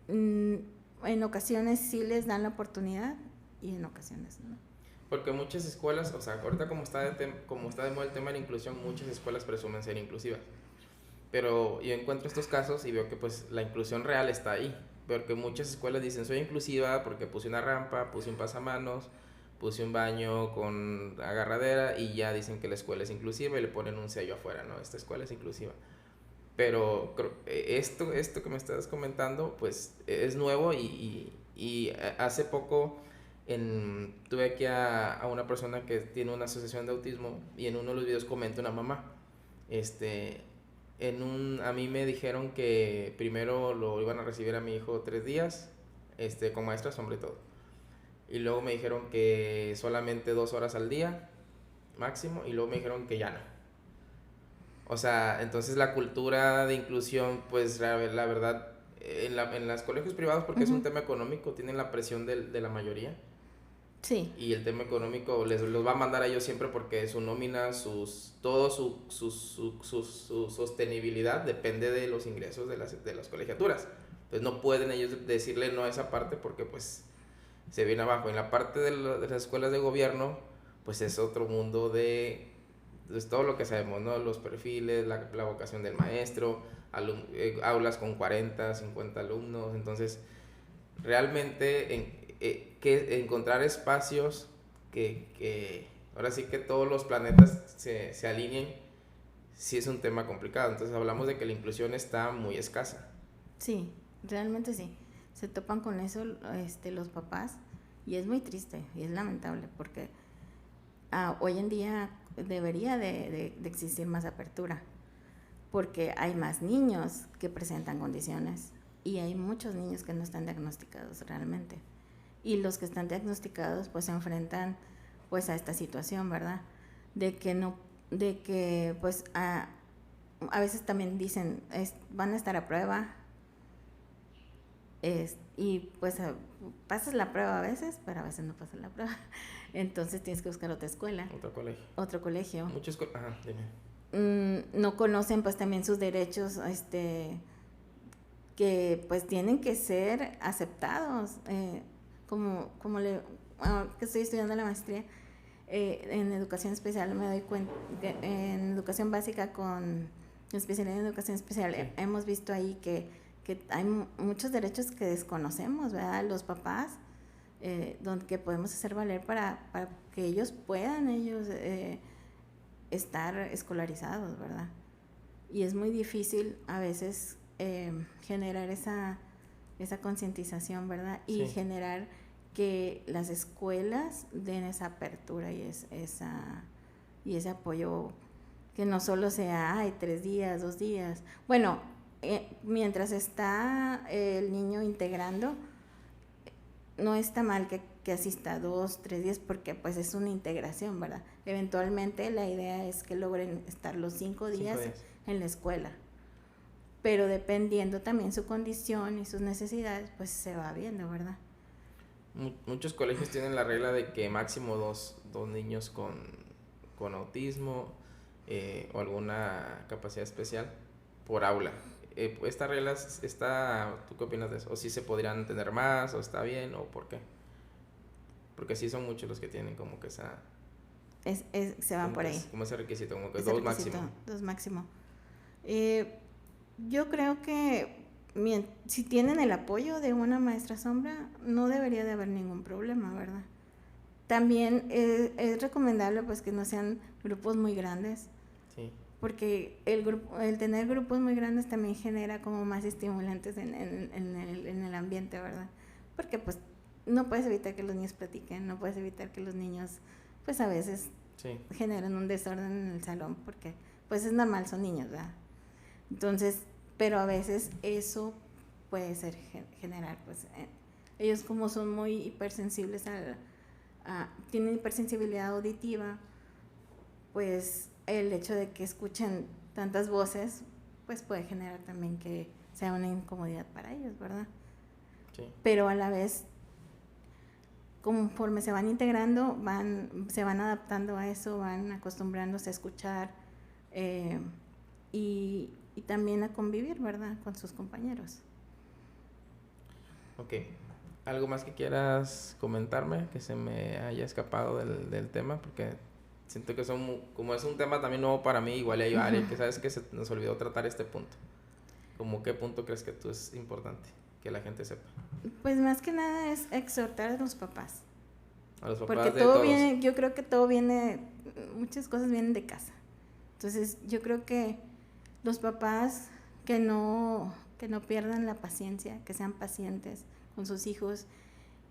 en ocasiones sí les dan la oportunidad y en ocasiones no. Porque muchas escuelas, o sea, ahorita como está de moda el tema de la inclusión, muchas escuelas presumen ser inclusivas. Pero yo encuentro estos casos y veo que pues la inclusión real está ahí. porque muchas escuelas dicen soy inclusiva porque puse una rampa, puse un pasamanos, puse un baño con agarradera y ya dicen que la escuela es inclusiva y le ponen un sello afuera, ¿no? Esta escuela es inclusiva. Pero esto que me estás comentando, pues es nuevo y hace poco tuve aquí a una persona que tiene una asociación de autismo y en uno de los videos comenta una mamá. A mí me dijeron que primero lo iban a recibir a mi hijo 3 días, con maestra sombra y todo. Y luego me dijeron que solamente 2 horas al día, máximo, y luego me dijeron que ya no. O sea, entonces la cultura de inclusión, pues la verdad, en los colegios privados, porque es un tema económico, tienen la presión de la mayoría. Sí. Y el tema económico los va a mandar a ellos siempre porque su nómina, todo su sostenibilidad depende de los ingresos de las colegiaturas. Entonces no pueden ellos decirle no a esa parte porque pues se viene abajo. En la parte de las escuelas de gobierno, pues es otro mundo de pues, todo lo que sabemos, ¿no? Los perfiles, la vocación del maestro, aulas con 40, 50 alumnos. Entonces, realmente que encontrar espacios que ahora sí que todos los planetas se alineen, sí es un tema complicado. Entonces, hablamos de que la inclusión está muy escasa. Sí, realmente sí. Se topan con eso los papás y es muy triste y es lamentable porque hoy en día debería de existir más apertura porque hay más niños que presentan condiciones y hay muchos niños que no están diagnosticados realmente y los que están diagnosticados pues se enfrentan pues a esta situación, ¿verdad? De que pues a veces también dicen van a estar a prueba y pues pasas la prueba a veces, pero a veces no pasas la prueba. Entonces tienes que buscar otra escuela. Otro colegio. Ajá, dime. No conocen pues también sus derechos, que pues tienen que ser aceptados. Que estoy estudiando la maestría en educación especial, me doy cuenta, en educación básica con especialidad en educación especial, sí. Hemos visto ahí que hay muchos derechos que desconocemos, ¿verdad? Los papás, que podemos hacer valer para que ellos puedan estar escolarizados, ¿verdad? Y es muy difícil a veces generar esa concientización, ¿verdad? Y sí. Generar que las escuelas den esa apertura y ese apoyo, que no solo sea 3 días, 2 días. Bueno, mientras está el niño integrando, no está mal que asista 2, 3 días porque pues es una integración, ¿verdad? Eventualmente la idea es que logren estar los 5 días en la escuela, pero dependiendo también su condición y sus necesidades, pues se va viendo, ¿verdad? Muchos colegios tienen la regla de que máximo dos niños con autismo o alguna capacidad especial por aula. ¿Esta regla tú qué opinas de eso? ¿O si se podrían tener más, o está bien, o por qué? Porque sí son muchos los que tienen como que esa... se van por ahí. Como ese requisito, como que 2 máximo. 2 máximo. Yo creo que si tienen el apoyo de una maestra sombra, no debería de haber ningún problema, ¿verdad? También es recomendable pues que no sean grupos muy grandes. Sí. Porque el tener grupos muy grandes también genera como más estimulantes en el ambiente, ¿verdad? Porque pues no puedes evitar que los niños platiquen, no puedes evitar que los niños pues a veces sí. Generen un desorden en el salón, porque pues es normal, son niños, ¿verdad? Entonces, pero a veces eso puede ser generar, pues ellos como son muy hipersensibles, tienen hipersensibilidad auditiva, pues el hecho de que escuchen tantas voces, pues puede generar también que sea una incomodidad para ellos, ¿verdad? Sí. Pero a la vez, conforme se van integrando, se van adaptando a eso, van acostumbrándose a escuchar y también a convivir, ¿verdad? Con sus compañeros. Ok. ¿Algo más que quieras comentarme que se me haya escapado del tema? Porque siento que como es un tema también nuevo para mí, igual hay varios que sabes que se nos olvidó tratar este punto. ¿Cómo qué punto crees que tú es importante? que la gente sepa? Pues más que nada es exhortar a los papás. A los papás Porque de todo todos. viene, yo creo que todo viene, muchas cosas vienen de casa. Entonces yo creo que los papás que no pierdan la paciencia, que sean pacientes con sus hijos,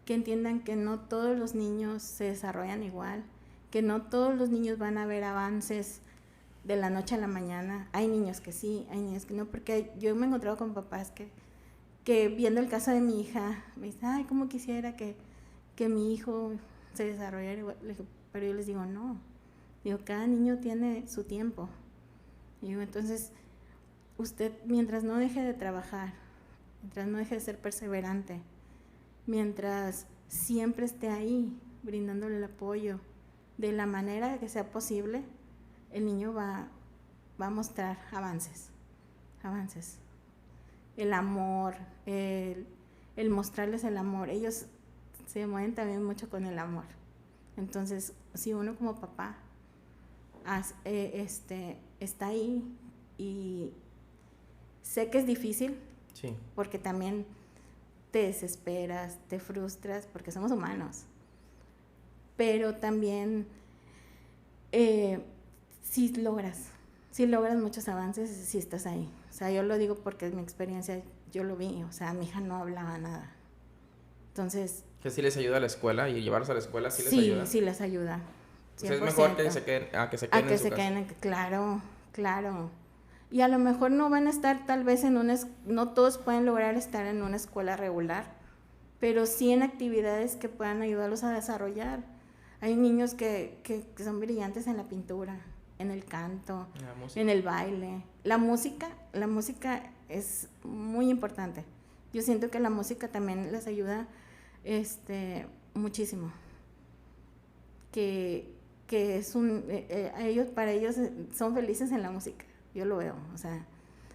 que entiendan que no todos los niños se desarrollan igual, que no todos los niños van a ver avances de la noche a la mañana. Hay niños que sí, hay niños que no, porque yo me he encontrado con papás que viendo el caso de mi hija, me dicen, ay, cómo quisiera que mi hijo se desarrollara igual. Pero yo les digo, no. Digo, cada niño tiene su tiempo. Digo, entonces, usted mientras no deje de trabajar, mientras no deje de ser perseverante, mientras siempre esté ahí, brindándole el apoyo, de la manera que sea posible, el niño va a mostrar avances. El amor, el mostrarles el amor. Ellos se mueven también mucho con el amor. Entonces, si uno como papá está ahí, y sé que es difícil, Sí. porque también te desesperas, te frustras, porque somos humanos, pero también si logras muchos avances, si estás ahí. O sea, yo lo digo porque en mi experiencia yo lo vi. O sea, mi hija no hablaba nada. Entonces... ¿Que sí les ayuda a la escuela y llevarlos a la escuela sí les ayuda? Sí, les ayuda. 100%. O sea, es mejor que se queden, a que se queden en su casa. Claro. Y a lo mejor no van a estar tal vez no todos pueden lograr estar en una escuela regular, pero sí en actividades que puedan ayudarlos a desarrollar. Hay niños que son brillantes en la pintura, en el canto, en el baile. La música es muy importante. Yo siento que la música también les ayuda muchísimo. Que es para ellos son felices en la música. Yo lo veo, o sea.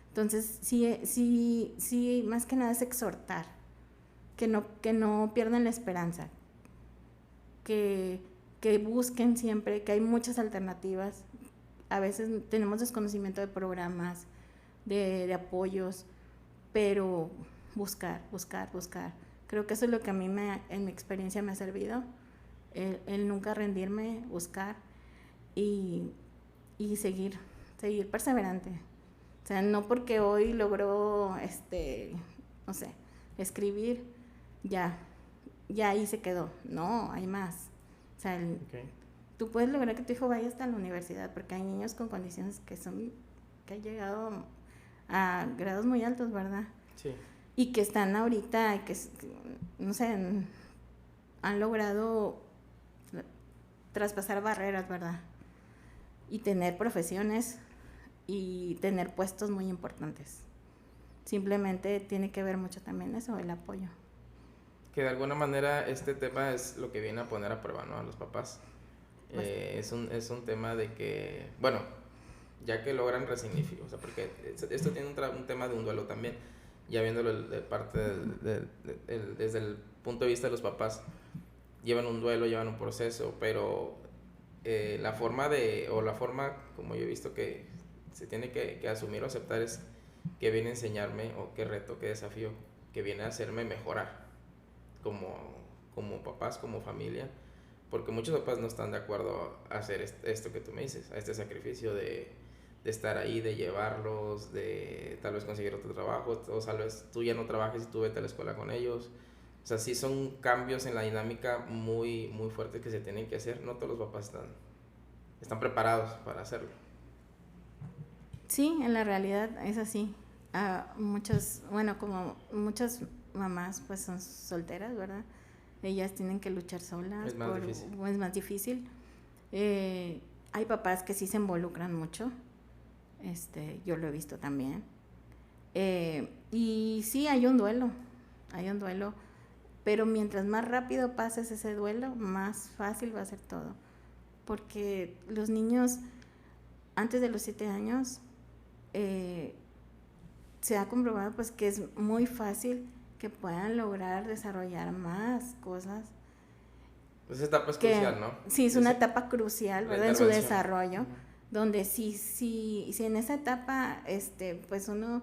Entonces, sí, más que nada es exhortar, que no pierdan la esperanza, que busquen siempre, que hay muchas alternativas. A veces tenemos desconocimiento de programas, de apoyos, pero buscar. Creo que eso es lo que a mí en mi experiencia me ha servido, el nunca rendirme, buscar y seguir perseverante. O sea, no porque hoy logró, no sé, escribir, ya ahí se quedó. No, hay más. O sea, tú puedes lograr que tu hijo vaya hasta la universidad, porque hay niños con condiciones que han llegado a grados muy altos, ¿verdad? Sí. Y que están ahorita, no sé, han logrado traspasar barreras, ¿verdad? Y tener profesiones y tener puestos muy importantes. Simplemente tiene que ver mucho también eso, el apoyo. Que de alguna manera este tema es lo que viene a poner a prueba, ¿no? A los papás. Es un tema de que, bueno, ya que logran resignificar, o sea, porque esto tiene un tema de un duelo también, ya viéndolo de parte desde el punto de vista de los papás, llevan un duelo, llevan un proceso, pero la forma como yo he visto que se tiene que asumir o aceptar es que viene a enseñarme, o qué reto, qué desafío, que viene a hacerme mejorar como papás, como familia, porque muchos papás no están de acuerdo a hacer esto que tú me dices, a este sacrificio de estar ahí, de llevarlos, de tal vez conseguir otro trabajo, o tal vez tú ya no trabajes y tú vete a la escuela con ellos. O sea, sí son cambios en la dinámica muy, muy fuertes que se tienen que hacer. No todos los papás están preparados para hacerlo. Sí, en la realidad es así. Como muchas mamás pues son solteras, ¿verdad? Ellas tienen que luchar solas. Es más difícil. Hay papás que sí se involucran mucho. Yo lo he visto también. Y sí, hay un duelo, pero mientras más rápido pases ese duelo, más fácil va a ser todo. Porque los niños, antes de los 7 años, se ha comprobado pues que es muy fácil que puedan lograr desarrollar más cosas. Esa etapa es crucial, ¿no? Sí, es una etapa crucial, ¿verdad? En su desarrollo. donde si en esa etapa, pues uno,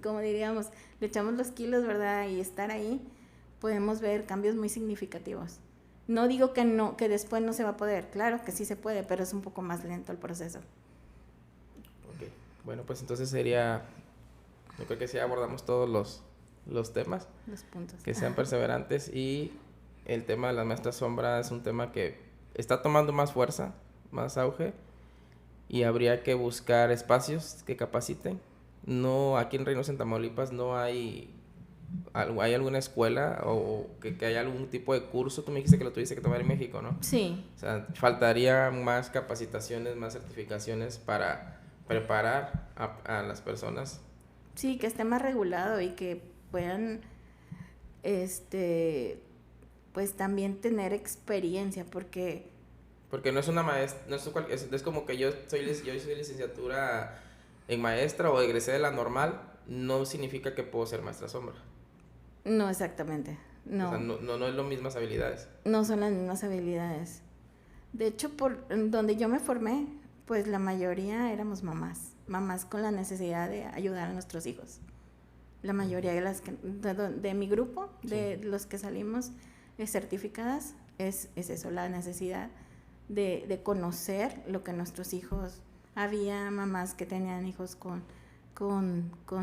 como diríamos, le echamos los kilos, ¿verdad? Y estar ahí, podemos ver cambios muy significativos. No digo que no, que después no se va a poder, claro que sí se puede, pero es un poco más lento el proceso. Ok, bueno, pues entonces yo creo que sí abordamos todos los temas. Los puntos. Que sean perseverantes, y el tema de las maestras sombra es un tema que está tomando más fuerza, más auge, y habría que buscar espacios que capaciten. No, aquí en Reynosa, en Tamaulipas, no hay alguna escuela o que haya algún tipo de curso. Tú me dijiste que lo tuviste que tomar en México, ¿no? Sí. O sea, faltaría más capacitaciones, más certificaciones para preparar a las personas. Sí, que esté más regulado y que puedan, pues también tener experiencia, porque no es una maestra, es como que yo soy licenciatura en maestra o egresé de la normal, no significa que puedo ser maestra sombra. no exactamente, no. O sea, no es lo mismas habilidades. No son las mismas habilidades. De hecho, por donde yo me formé, pues la mayoría éramos mamás con la necesidad de ayudar a nuestros hijos. La mayoría de mi grupo, de los que salimos certificadas, es eso, la necesidad de conocer lo que nuestros hijos. Había mamás que tenían hijos con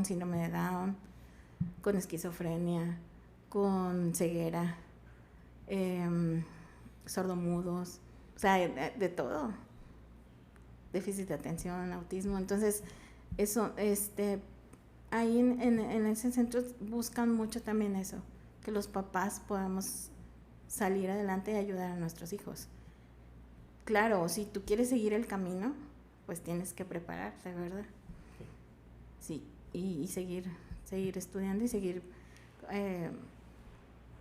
síndrome de Down, con esquizofrenia, con ceguera, sordomudos, o sea, de todo, déficit de atención, autismo. Entonces eso, ahí en ese centro buscan mucho también eso, que los papás podamos salir adelante y ayudar a nuestros hijos. Claro, si tú quieres seguir el camino, pues tienes que prepararte, ¿verdad? Sí, y seguir estudiando y seguir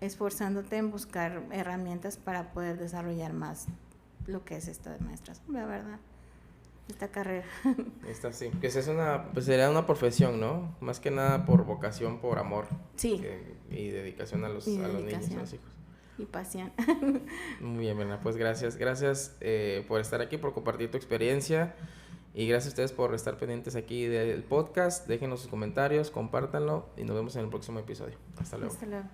esforzándote en buscar herramientas para poder desarrollar más lo que es esto de maestras, la verdad, esta carrera. Esta sí, que pues sería una profesión, ¿no? Más que nada por vocación, por amor. Sí. Y dedicación a los niños, a los hijos. Y pasión. Muy bien, Berna, pues gracias por estar aquí, por compartir tu experiencia, y gracias a ustedes por estar pendientes aquí del podcast. Déjenos sus comentarios, compártanlo y nos vemos en el próximo episodio. Hasta luego. Hasta luego.